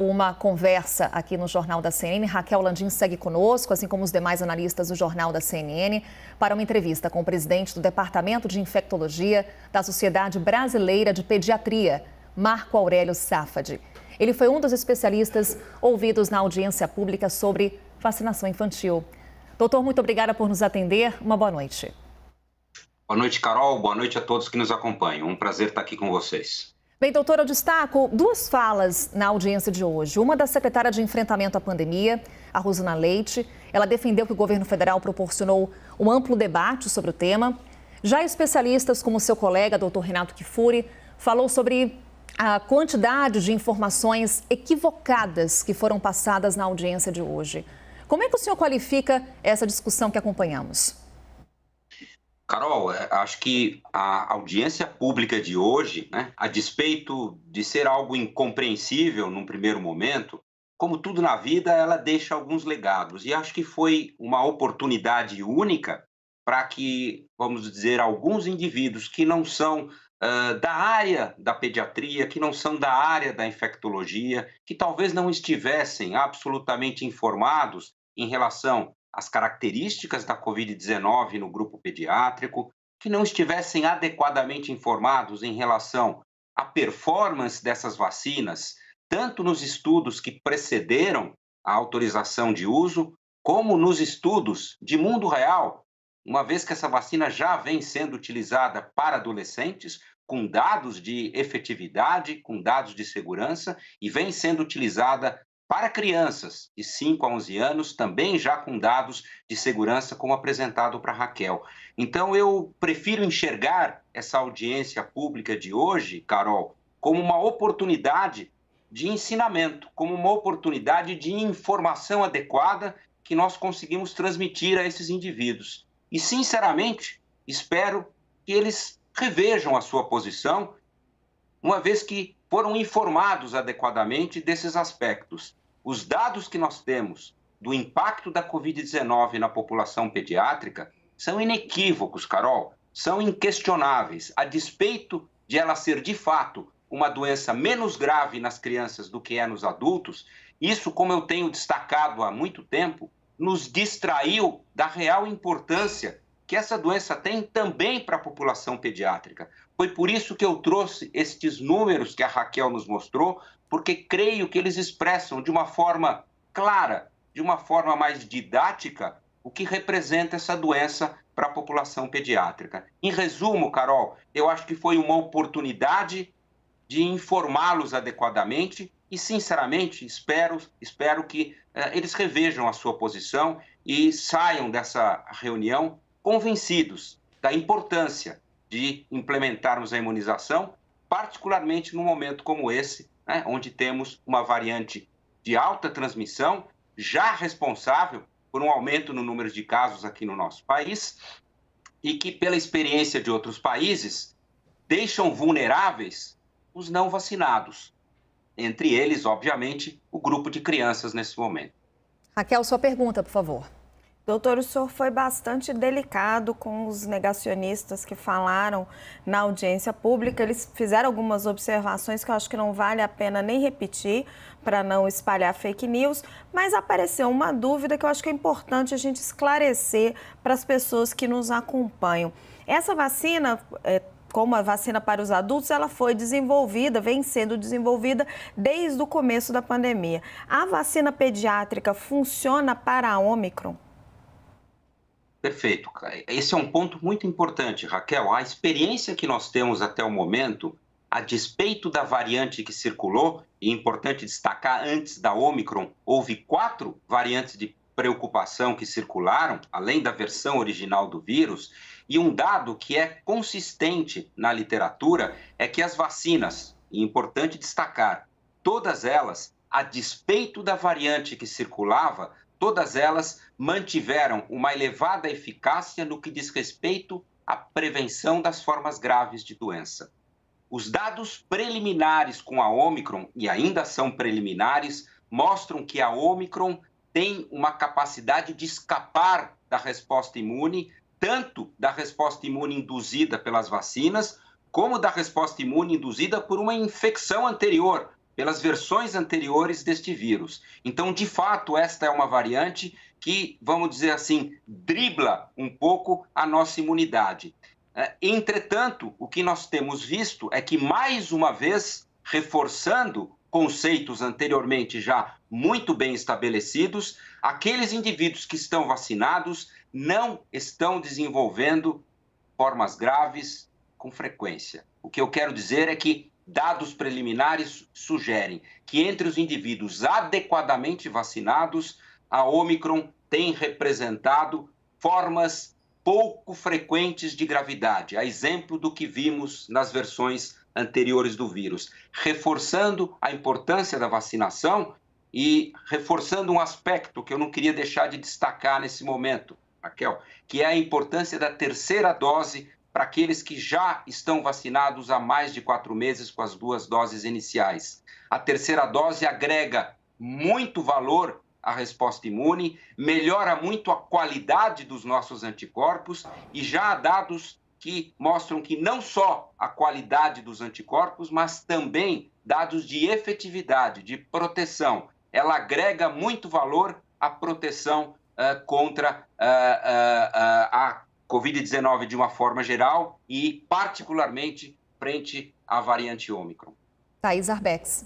uma conversa aqui no Jornal da CNN. Raquel Landim segue conosco, assim como os demais analistas do Jornal da CNN, para uma entrevista com o presidente do Departamento de Infectologia da Sociedade Brasileira de Pediatria, Marco Aurélio Safadi. Ele foi um dos especialistas ouvidos na audiência pública sobre vacinação infantil. Doutor, muito obrigada por nos atender. Uma boa noite. Boa noite, Carol. Boa noite a todos que nos acompanham. Um prazer estar aqui com vocês. Bem, doutor, eu destaco duas falas na audiência de hoje. Uma da secretária de Enfrentamento à Pandemia, a Rosana Leite. Ela defendeu que o governo federal proporcionou um amplo debate sobre o tema. Já especialistas, como seu colega, doutor Renato Kfouri, falou sobre a quantidade de informações equivocadas que foram passadas na audiência de hoje. Como é que o senhor qualifica essa discussão que acompanhamos? Carol, acho que a audiência pública de hoje, a despeito de ser algo incompreensível num primeiro momento, como tudo na vida, ela deixa alguns legados. E acho que foi uma oportunidade única para que, vamos dizer, alguns indivíduos que não são da área da pediatria, que não são da área da infectologia, que talvez não estivessem absolutamente informados em relação às características da Covid-19 no grupo pediátrico, que não estivessem adequadamente informados em relação à performance dessas vacinas, tanto nos estudos que precederam a autorização de uso, como nos estudos de mundo real, uma vez que essa vacina já vem sendo utilizada para adolescentes, com dados de efetividade, com dados de segurança, e vem sendo utilizada para crianças de 5 a 11 anos, também já com dados de segurança, como apresentado para a Raquel. Então, eu prefiro enxergar essa audiência pública de hoje, Carol, como uma oportunidade de ensinamento, como uma oportunidade de informação adequada que nós conseguimos transmitir a esses indivíduos. E, sinceramente, espero que eles revejam a sua posição, uma vez que foram informados adequadamente desses aspectos. Os dados que nós temos do impacto da Covid-19 na população pediátrica são inequívocos, Carol, são inquestionáveis, a despeito de ela ser, de fato, uma doença menos grave nas crianças do que é nos adultos. Isso, como eu tenho destacado há muito tempo, nos distraiu da real importância que essa doença tem também para a população pediátrica. Foi por isso que eu trouxe estes números que a Raquel nos mostrou, porque creio que eles expressam de uma forma clara, de uma forma mais didática, o que representa essa doença para a população pediátrica. Em resumo, Carol, eu acho que foi uma oportunidade de informá-los adequadamente e, sinceramente, espero que eles revejam a sua posição e saiam dessa reunião convencidos da importância de implementarmos a imunização, particularmente num momento como esse, onde temos uma variante de alta transmissão, já responsável por um aumento no número de casos aqui no nosso país, e que, pela experiência de outros países, deixam vulneráveis os não vacinados. Entre eles, obviamente, o grupo de crianças nesse momento. Raquel, sua pergunta, por favor. Doutor, o senhor foi bastante delicado com os negacionistas que falaram na audiência pública. Eles fizeram algumas observações que eu acho que não vale a pena nem repetir para não espalhar fake news, mas apareceu uma dúvida que eu acho que é importante a gente esclarecer para as pessoas que nos acompanham. Essa vacina, como a vacina para os adultos, ela foi desenvolvida, vem sendo desenvolvida desde o começo da pandemia. A vacina pediátrica funciona para a Ômicron? Perfeito. Esse é um ponto muito importante, Raquel. A experiência que nós temos até o momento, a despeito da variante que circulou, e é importante destacar, antes da Ômicron, houve 4 variantes de preocupação que circularam, além da versão original do vírus, e um dado que é consistente na literatura é que as vacinas, e é importante destacar, todas elas, a despeito da variante que circulava, todas elas mantiveram uma elevada eficácia no que diz respeito à prevenção das formas graves de doença. Os dados preliminares com a Ômicron, e ainda são preliminares, mostram que a Ômicron tem uma capacidade de escapar da resposta imune, tanto da resposta imune induzida pelas vacinas, como da resposta imune induzida por uma infecção anterior, pelas versões anteriores deste vírus. Então, de fato, esta é uma variante que, vamos dizer assim, dribla um pouco a nossa imunidade. Entretanto, o que nós temos visto é que, mais uma vez, reforçando conceitos anteriormente já muito bem estabelecidos, aqueles indivíduos que estão vacinados não estão desenvolvendo formas graves com frequência. O que eu quero dizer é que dados preliminares sugerem que entre os indivíduos adequadamente vacinados, a Ômicron tem representado formas pouco frequentes de gravidade, a exemplo do que vimos nas versões anteriores do vírus, reforçando a importância da vacinação e reforçando um aspecto que eu não queria deixar de destacar nesse momento, Raquel, que é a importância da terceira dose para aqueles que já estão vacinados há mais de 4 meses com as 2 doses iniciais. A terceira dose agrega muito valor à resposta imune, melhora muito a qualidade dos nossos anticorpos e já há dados que mostram que não só a qualidade dos anticorpos, mas também dados de efetividade, de proteção. Ela agrega muito valor à proteção contra a Covid-19 de uma forma geral e, particularmente, frente à variante Ômicron. Thaís Arbex.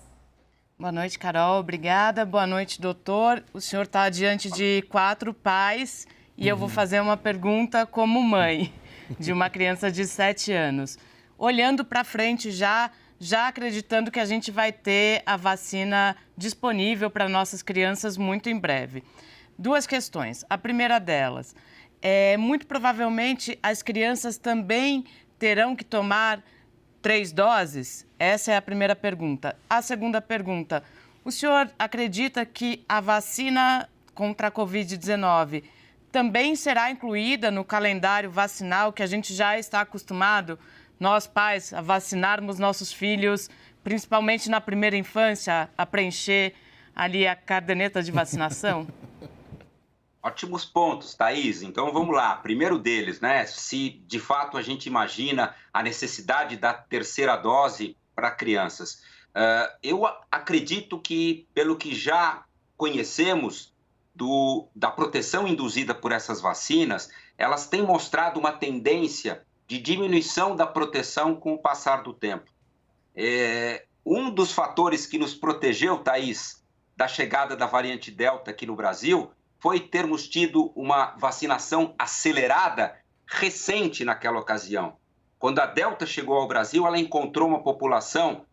Boa noite, Carol. Obrigada. Boa noite, doutor. O senhor está diante de 4 pais e eu vou fazer uma pergunta como mãe de uma criança de 7 anos. Olhando para frente já acreditando que a gente vai ter a vacina disponível para nossas crianças muito em breve. 2 questões. A primeira delas, muito provavelmente as crianças também terão que tomar 3 doses? Essa é a primeira pergunta. A segunda pergunta, o senhor acredita que a vacina contra a Covid-19 também será incluída no calendário vacinal que a gente já está acostumado, nós pais, a vacinarmos nossos filhos, principalmente na primeira infância, a preencher ali a caderneta de vacinação? Ótimos pontos, Thaís. Então vamos lá. Primeiro deles, né? Se de fato a gente imagina a necessidade da terceira dose para crianças. Eu acredito que, pelo que já conhecemos da proteção induzida por essas vacinas, elas têm mostrado uma tendência de diminuição da proteção com o passar do tempo. Um dos fatores que nos protegeu, Thaís, da chegada da variante Delta aqui no Brasil foi termos tido uma vacinação acelerada recente naquela ocasião. Quando a Delta chegou ao Brasil, ela encontrou uma população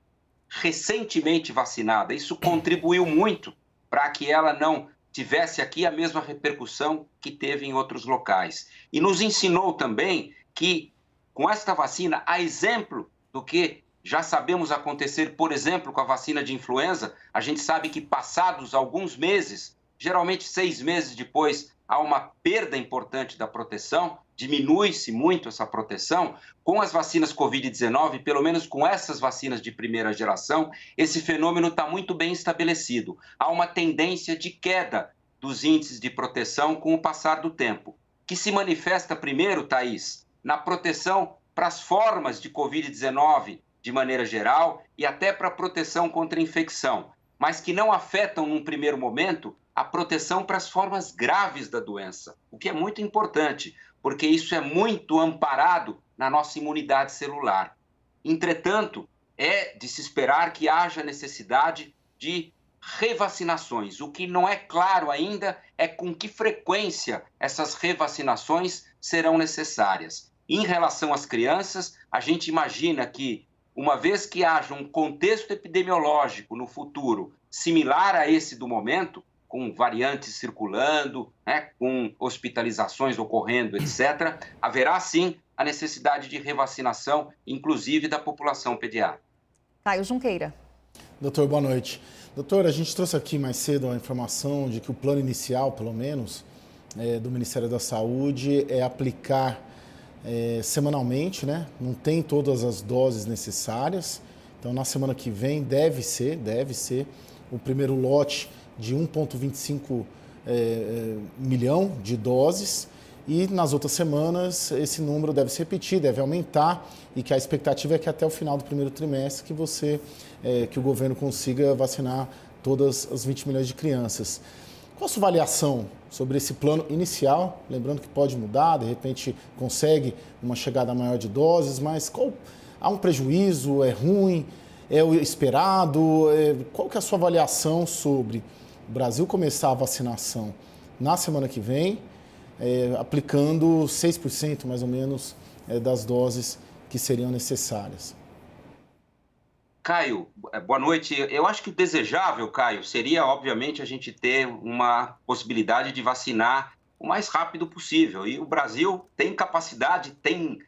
recentemente vacinada. Isso contribuiu muito para que ela não tivesse aqui a mesma repercussão que teve em outros locais. E nos ensinou também que, com esta vacina, a exemplo do que já sabemos acontecer, por exemplo, com a vacina de influenza, a gente sabe que passados alguns meses, geralmente 6 meses depois, há uma perda importante da proteção, diminui-se muito essa proteção. Com as vacinas Covid-19, pelo menos com essas vacinas de primeira geração, esse fenômeno está muito bem estabelecido. Há uma tendência de queda dos índices de proteção com o passar do tempo, que se manifesta primeiro, Thaís, na proteção para as formas de Covid-19 de maneira geral e até para a proteção contra a infecção, mas que não afetam, num primeiro momento, a proteção para as formas graves da doença, o que é muito importante, porque isso é muito amparado na nossa imunidade celular. Entretanto, é de se esperar que haja necessidade de revacinações. O que não é claro ainda é com que frequência essas revacinações serão necessárias. Em relação às crianças, a gente imagina que, uma vez que haja um contexto epidemiológico no futuro similar a esse do momento, com variantes circulando, né, com hospitalizações ocorrendo, etc., haverá sim a necessidade de revacinação, inclusive da população pediátrica. Caio Junqueira. Doutor, boa noite. Doutor, a gente trouxe aqui mais cedo a informação de que o plano inicial, pelo menos, do Ministério da Saúde é aplicar semanalmente, né? Não tem todas as doses necessárias. Então, na semana que vem, deve ser o primeiro lote de 1,25 milhão de doses E nas outras semanas esse número deve se repetir, deve aumentar e que a expectativa é que até o final do primeiro trimestre que o governo consiga vacinar todas as 20 milhões de crianças. Qual a sua avaliação sobre esse plano inicial? Lembrando que pode mudar, de repente consegue uma chegada maior de doses, mas há um prejuízo, é ruim, é o esperado? Qual que é a sua avaliação sobre o Brasil começar a vacinação na semana que vem, aplicando 6% mais ou menos das doses que seriam necessárias? Caio, boa noite. Eu acho que o desejável, Caio, seria, obviamente, a gente ter uma possibilidade de vacinar o mais rápido possível. E o Brasil tem capacidade, tem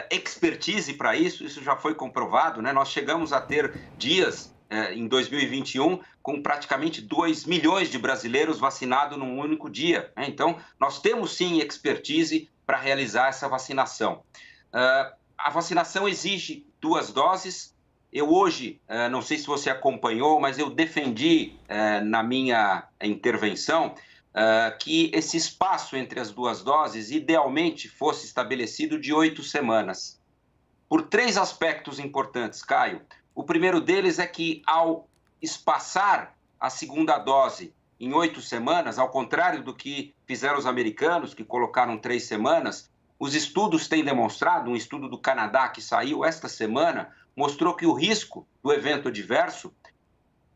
expertise para isso, isso já foi comprovado, né? Nós chegamos a ter dias em 2021 com praticamente 2 milhões de brasileiros vacinados num único dia, né? Então, nós temos sim expertise para realizar essa vacinação. A vacinação exige 2 doses. Eu hoje, não sei se você acompanhou, mas eu defendi na minha intervenção que esse espaço entre as 2 doses idealmente fosse estabelecido de 8 semanas. Por 3 aspectos importantes, Caio. O primeiro deles é que ao espaçar a segunda dose em 8 semanas, ao contrário do que fizeram os americanos, que colocaram 3 semanas, os estudos têm demonstrado, um estudo do Canadá que saiu esta semana, mostrou que o risco do evento adverso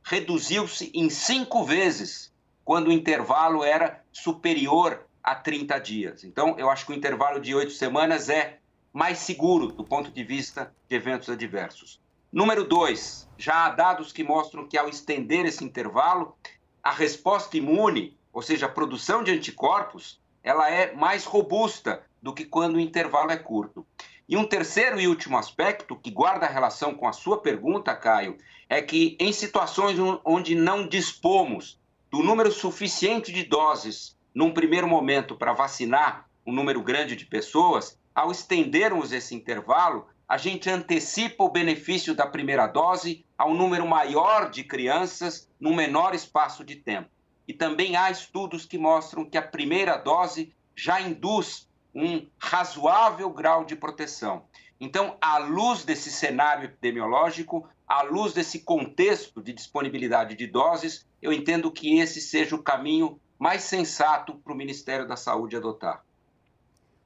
reduziu-se em 5 vezes quando o intervalo era superior a 30 dias. Então, eu acho que o intervalo de 8 semanas é mais seguro do ponto de vista de eventos adversos. Número 2, já há dados que mostram que ao estender esse intervalo, a resposta imune, ou seja, a produção de anticorpos, ela é mais robusta do que quando o intervalo é curto. E um terceiro e último aspecto, que guarda relação com a sua pergunta, Caio, é que em situações onde não dispomos do número suficiente de doses num primeiro momento para vacinar um número grande de pessoas, ao estendermos esse intervalo, a gente antecipa o benefício da primeira dose a um número maior de crianças num menor espaço de tempo. E também há estudos que mostram que a primeira dose já induz um razoável grau de proteção. Então, à luz desse cenário epidemiológico, à luz desse contexto de disponibilidade de doses, eu entendo que esse seja o caminho mais sensato para o Ministério da Saúde adotar.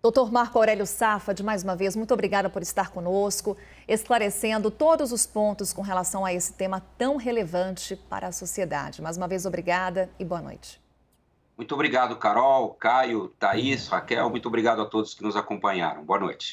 Doutor Marco Aurélio Safad, mais uma vez, muito obrigada por estar conosco, esclarecendo todos os pontos com relação a esse tema tão relevante para a sociedade. Mais uma vez, obrigada e boa noite. Muito obrigado, Carol, Caio, Thaís, Raquel. Muito obrigado a todos que nos acompanharam. Boa noite.